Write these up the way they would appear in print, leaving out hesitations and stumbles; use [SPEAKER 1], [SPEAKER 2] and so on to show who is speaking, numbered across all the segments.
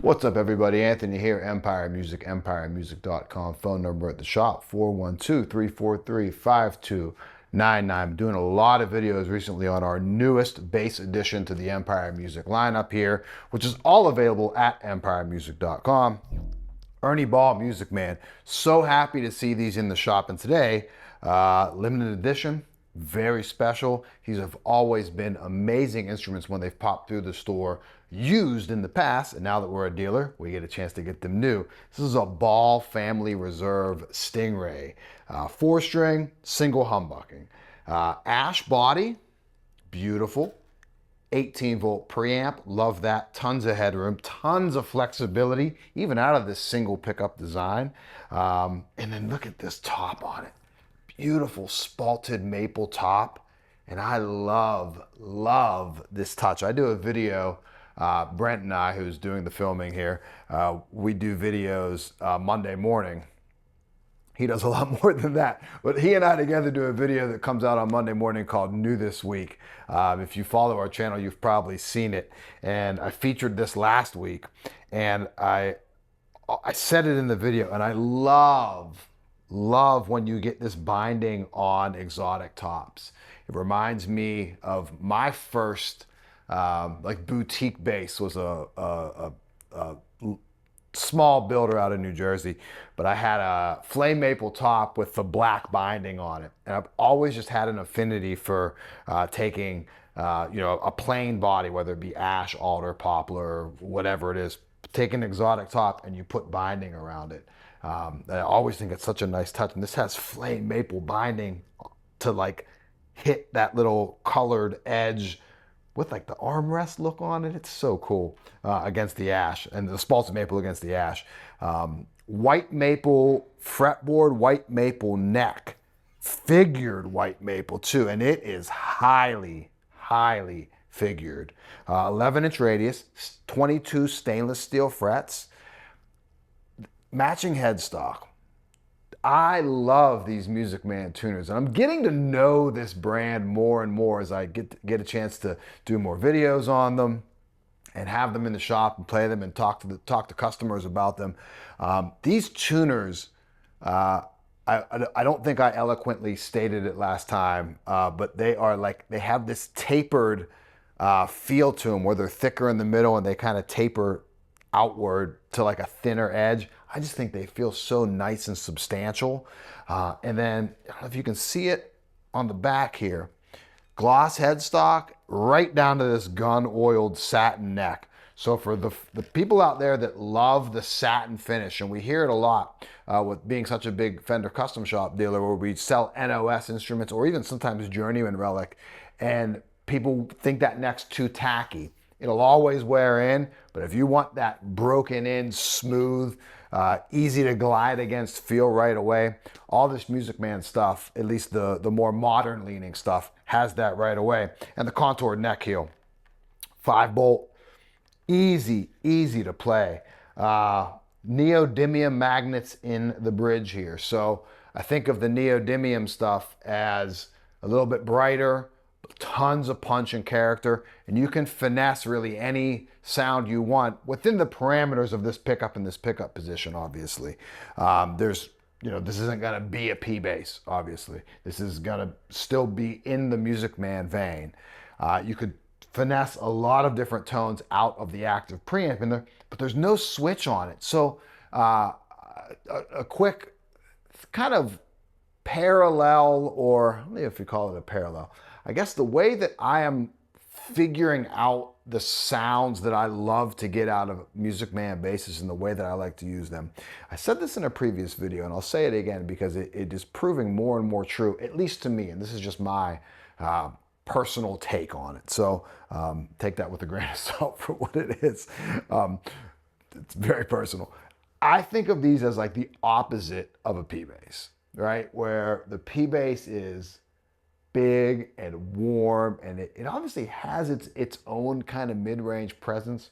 [SPEAKER 1] What's up, everybody? Anthony here, Empire Music, empiremusic.com. Phone number at the shop, 412-343-5299. I'm doing a lot of videos recently on our newest bass addition to the Empire Music lineup here, which is all available at empiremusic.com. Ernie Ball, Music Man. So happy to see these in the shop. And today, limited edition, very special. These have always been amazing instruments when they've popped through the store, used in the past, and now that we're a dealer, we get a chance to get them new. This is a Ball Family Reserve StingRay, 4-string, single humbucking. Ash body, beautiful. 18-volt preamp, love that. Tons of headroom, tons of flexibility, even out of this single pickup design. And then look at this top on it. Beautiful spalted maple top. And I love this touch. I do a video, Brent and I, who's doing the filming here, we do videos Monday morning. He does a lot more than that, but he and I together do a video that comes out on Monday morning called New This Week. If you follow our channel, you've probably seen it. And I featured this last week, and I said it in the video, and I love when you get this binding on exotic tops. It reminds me of my first like boutique bass. Was a small builder out of New Jersey, but I had a flame maple top with the black binding on it. And I've always just had an affinity for taking a plain body, whether it be ash, alder, poplar, whatever it is, take an exotic top and you put binding around it. I always think it's such a nice touch. And this has flame maple binding to like hit that little colored edge with like the armrest look on it. It's so cool against the ash, and the spalted maple against the ash. White maple fretboard, white maple neck, figured white maple too, and it is highly figured. 11-inch radius, 22 stainless steel frets, matching headstock. I love these Music Man tuners, and I'm getting to know this brand more and more as I get a chance to do more videos on them and have them in the shop and play them and talk to customers about them. These tuners, I don't think I eloquently stated it last time, but they are like, they have this tapered feel to them where they're thicker in the middle and they kind of taper outward to like a thinner edge. I just think they feel so nice and substantial. And then, I don't know if you can see it on the back here, gloss headstock right down to this gun-oiled satin neck. So for the people out there that love the satin finish, and we hear it a lot with being such a big Fender custom shop dealer where we sell NOS instruments or even sometimes Journeyman Relic, and people think that neck's too tacky. It'll always wear in, but if you want that broken in, smooth, easy to glide against feel right away, all this Music Man stuff, at least the more modern leaning stuff, has that right away. And the contoured neck heel, 5-bolt, easy to play. neodymium magnets in the bridge here. So I think of the neodymium stuff as a little bit brighter, tons of punch and character, and you can finesse really any sound you want within the parameters of this pickup and this pickup position, obviously. This isn't gonna be a P bass, obviously. This is gonna still be in the Music Man vein. You could finesse a lot of different tones out of the active preamp in there, but there's no switch on it. So a quick kind of parallel, or I don't know if you call it a parallel. I guess the way that I am figuring out the sounds that I love to get out of Music Man basses and the way that I like to use them. I said this in a previous video, and I'll say it again because it is proving more and more true, at least to me, and this is just my personal take on it. So take that with a grain of salt for what it is. It's very personal. I think of these as like the opposite of a P bass, right? Where the P bass is big and warm, and it obviously has its own kind of mid-range presence.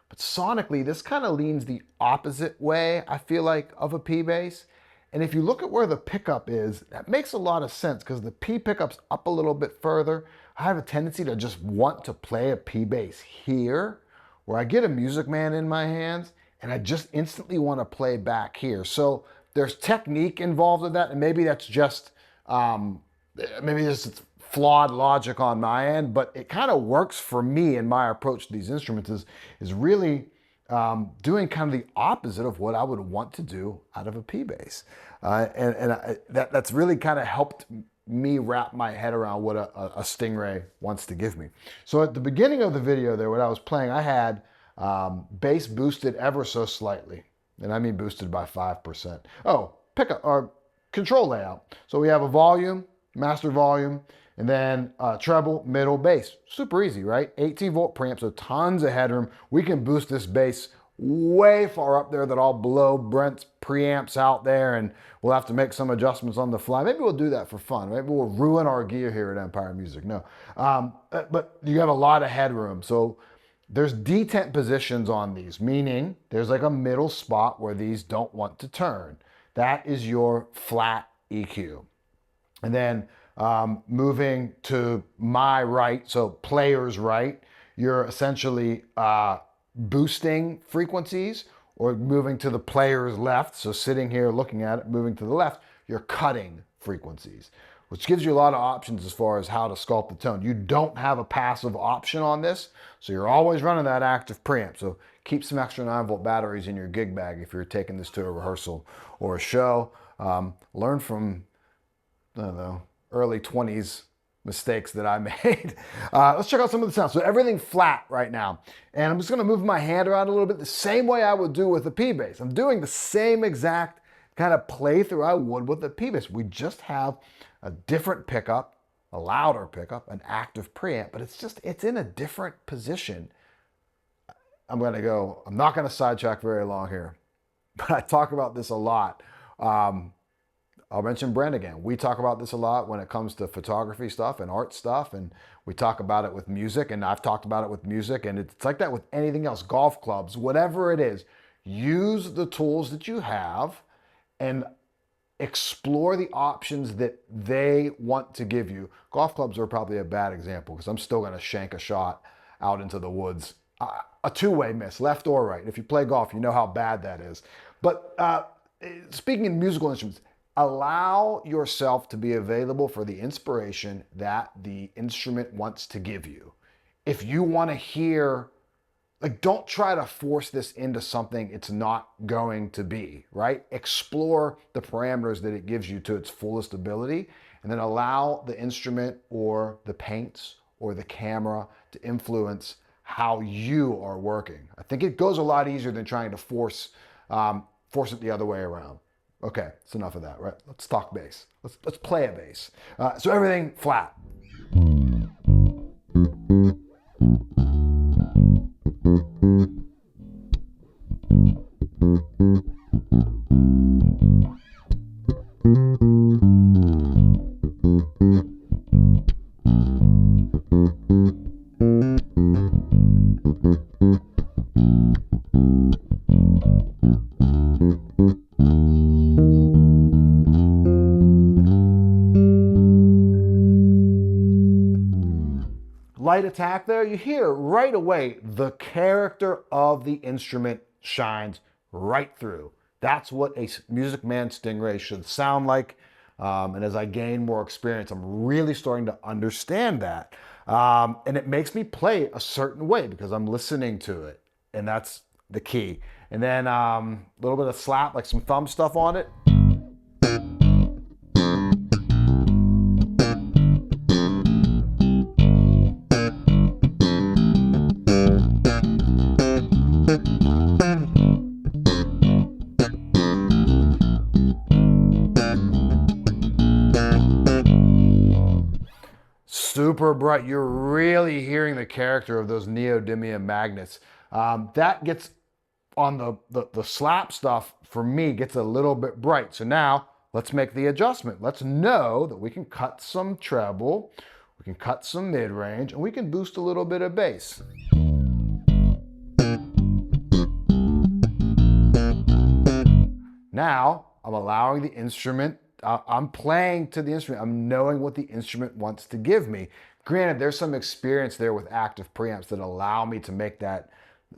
[SPEAKER 1] But sonically, this kind of leans the opposite way, I feel like, of a P bass. And if you look at where the pickup is, that makes a lot of sense because the P pickup's up a little bit further. I have a tendency to just want to play a P bass here, where I get a Music Man in my hands, and I just instantly want to play back here. So there's technique involved in that, and maybe that's just, maybe this is flawed logic on my end, but it kind of works for me in my approach to these instruments is really doing kind of the opposite of what I would want to do out of a P bass. That's really kind of helped me wrap my head around what a StingRay wants to give me. So at the beginning of the video there, when I was playing, I had bass boosted ever so slightly. And I mean boosted by 5%. Oh, pickup or control layout. So we have a volume, master volume, and then treble, middle, bass. Super easy, right? 18 volt preamp, so tons of headroom. We can boost this bass way far up there that I'll blow Brent's preamps out there, and we'll have to make some adjustments on the fly. Maybe we'll do that for fun. Maybe we'll ruin our gear here at Empire Music. No, but you have a lot of headroom. So there's detent positions on these, meaning there's like a middle spot where these don't want to turn. That is your flat EQ. And then moving to my right, so player's right, you're essentially boosting frequencies, or moving to the player's left, so sitting here looking at it, moving to the left, you're cutting frequencies, which gives you a lot of options as far as how to sculpt the tone. You don't have a passive option on this, so you're always running that active preamp. So keep some extra 9-volt batteries in your gig bag if you're taking this to a rehearsal or a show. Learn from, I don't know, early 20s mistakes that I made. Let's check out some of the sounds. So everything flat right now. And I'm just gonna move my hand around a little bit the same way I would do with a P bass. I'm doing the same exact kind of playthrough I would with a P bass. We just have a different pickup, a louder pickup, an active preamp, but it's in a different position. I'm not gonna sidetrack very long here, but I talk about this a lot. I'll mention Brent again. We talk about this a lot when it comes to photography stuff and art stuff, and we talk about it with music, and I've talked about it with music, and it's like that with anything else, golf clubs, whatever it is. Use the tools that you have and explore the options that they want to give you. Golf clubs are probably a bad example because I'm still gonna shank a shot out into the woods. A two-way miss, left or right. If you play golf, you know how bad that is. But speaking of musical instruments, allow yourself to be available for the inspiration that the instrument wants to give you. If you want to hear, like, don't try to force this into something it's not going to be, right? Explore the parameters that it gives you to its fullest ability, and then allow the instrument or the paints or the camera to influence how you are working. I think it goes a lot easier than trying to force it the other way around. Okay, it's enough of that, right? Let's talk bass. Let's play a bass. So everything flat. light attack there, you hear right away the character of the instrument shines right through. That's what a Music Man StingRay should sound like. And as I gain more experience, I'm really starting to understand that. And it makes me play a certain way because I'm listening to it. And that's the key. And then a little bit of slap, like some thumb stuff on it. Super bright. You're really hearing the character of those neodymium magnets. That gets on the slap stuff, for me, gets a little bit bright. So now let's make the adjustment. Let's know that we can cut some treble, we can cut some mid-range, and we can boost a little bit of bass. Now I'm allowing the instrument, I'm playing to the instrument. I'm knowing what the instrument wants to give me. Granted, there's some experience there with active preamps that allow me to make that,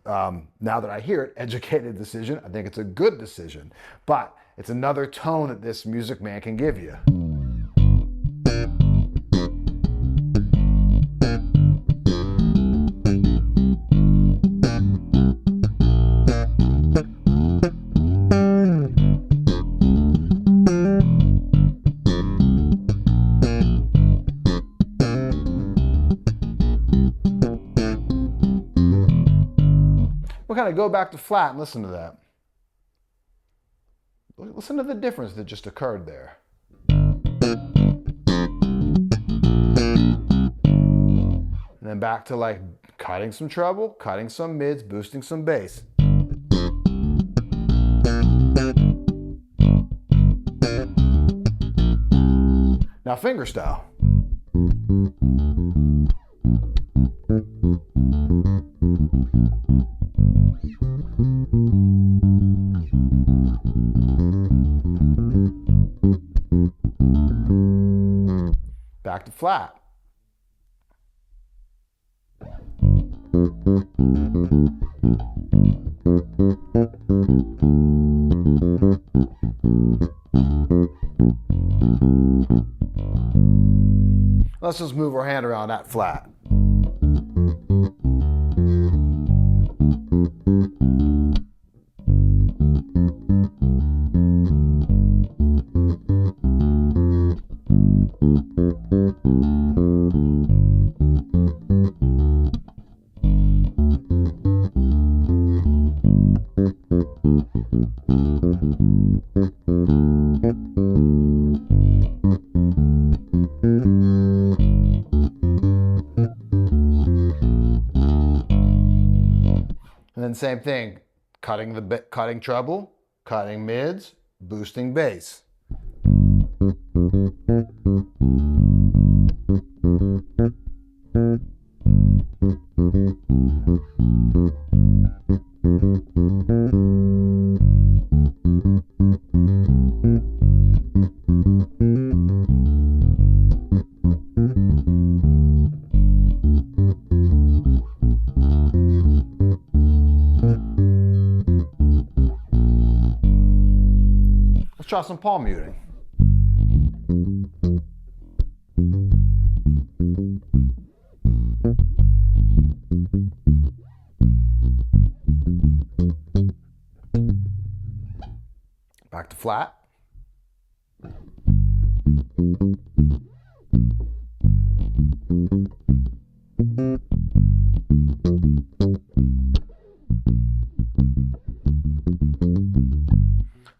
[SPEAKER 1] now that I hear it, educated decision. I think it's a good decision, but it's another tone that this Music Man can give you. We'll kind of go back to flat and listen to that. Listen to the difference that just occurred there. And then back to like cutting some treble, cutting some mids, boosting some bass. Now finger style. Back to flat. Let's just move our hand around that flat. And then same thing, cutting treble, cutting mids, boosting bass. Let's try some palm muting. Back to flat.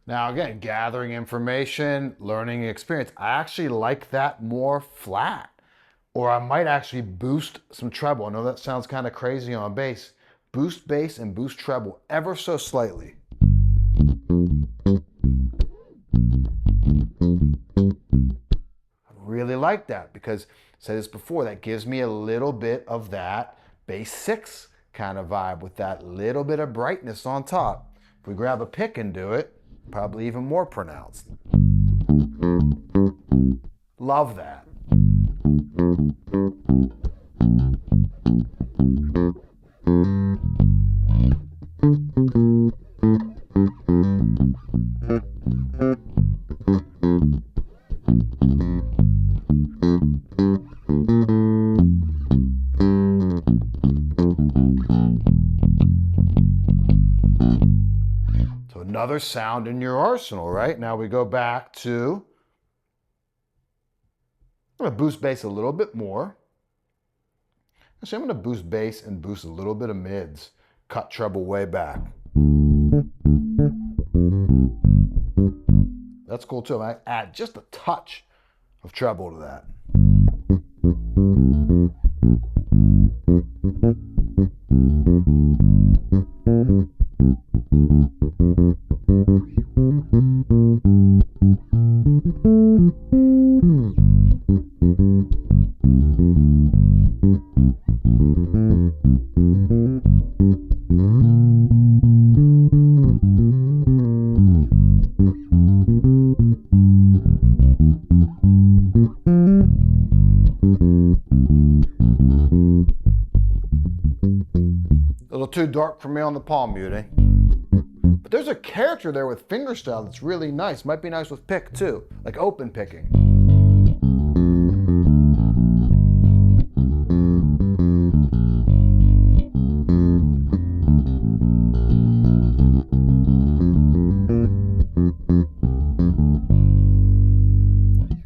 [SPEAKER 1] Now again, gathering information, learning experience. I actually like that more flat. Or I might actually boost some treble. I know that sounds kind of crazy on bass. Boost bass and boost treble ever so slightly. I really like that because, I said this before, that gives me a little bit of that bass 6 kind of vibe with that little bit of brightness on top. If we grab a pick and do it, probably even more pronounced. Love that. So another sound in your arsenal, right? Now we go back to, I'm going to boost bass a little bit more. Actually, I'm going to boost bass and boost a little bit of mids. Cut treble way back. That's cool too. I add just a touch of treble to that. A little too dark for me on the palm muting. But there's a character there with fingerstyle that's really nice. Might be nice with pick too, like open picking.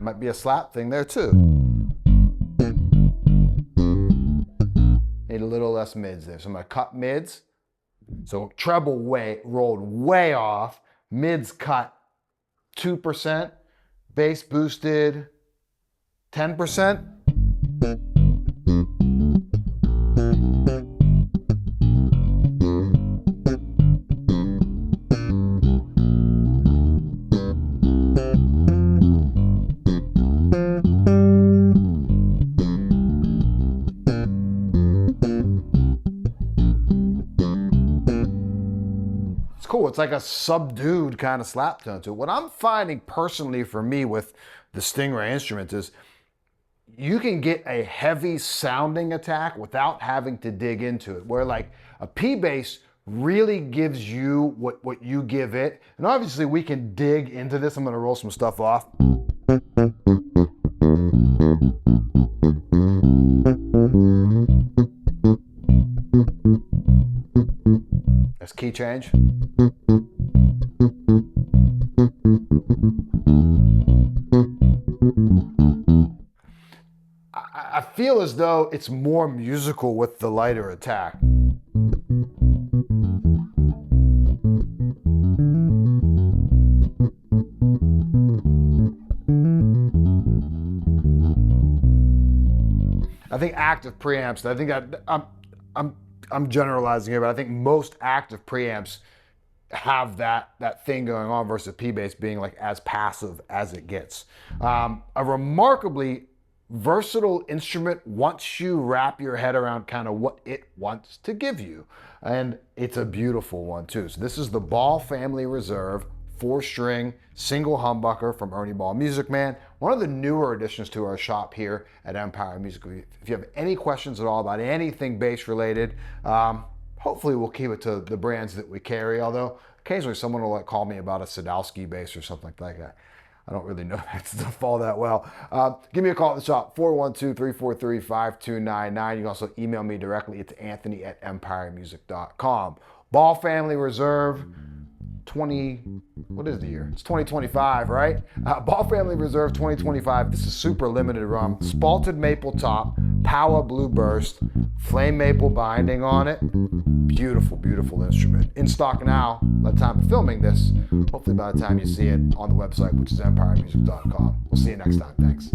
[SPEAKER 1] Might be a slap thing there too. Need a little less mids there. So I'm going to cut mids. So treble rolled way off. Mids cut 2%. Bass boosted 10%. Cool. It's like a subdued kind of slap tone to it. What I'm finding personally for me with the StingRay instruments is you can get a heavy sounding attack without having to dig into it, where like a P bass really gives you what you give it. And obviously we can dig into this. I'm going to roll some stuff off. That's key change. I feel as though it's more musical with the lighter attack. I think active preamps, I think I'm generalizing here, but I think most active preamps have that thing going on versus P bass being like as passive as it gets. A remarkably versatile instrument once you wrap your head around kind of what it wants to give you. And it's a beautiful one too. So this is the Ball Family Reserve 4-string single humbucker from Ernie Ball Music Man. One of the newer additions to our shop here at Empire Music. If you have any questions at all about anything bass related, hopefully we'll keep it to the brands that we carry, although occasionally someone will like call me about a Sadowski bass or something like that. I don't really know that stuff all that well. Give me a call at the shop, 412-343-5299. You can also email me directly. It's anthony@empiremusic.com. Ball Family Reserve 20, what is the year? It's 2025, right? Ball Family Reserve 2025. This is super limited run. Spalted maple top, Paua Blue Burst, flame maple binding on it. Beautiful, beautiful instrument. In stock now, by the time of filming this, hopefully by the time you see it on the website, which is empiremusic.com. We'll see you next time. Thanks.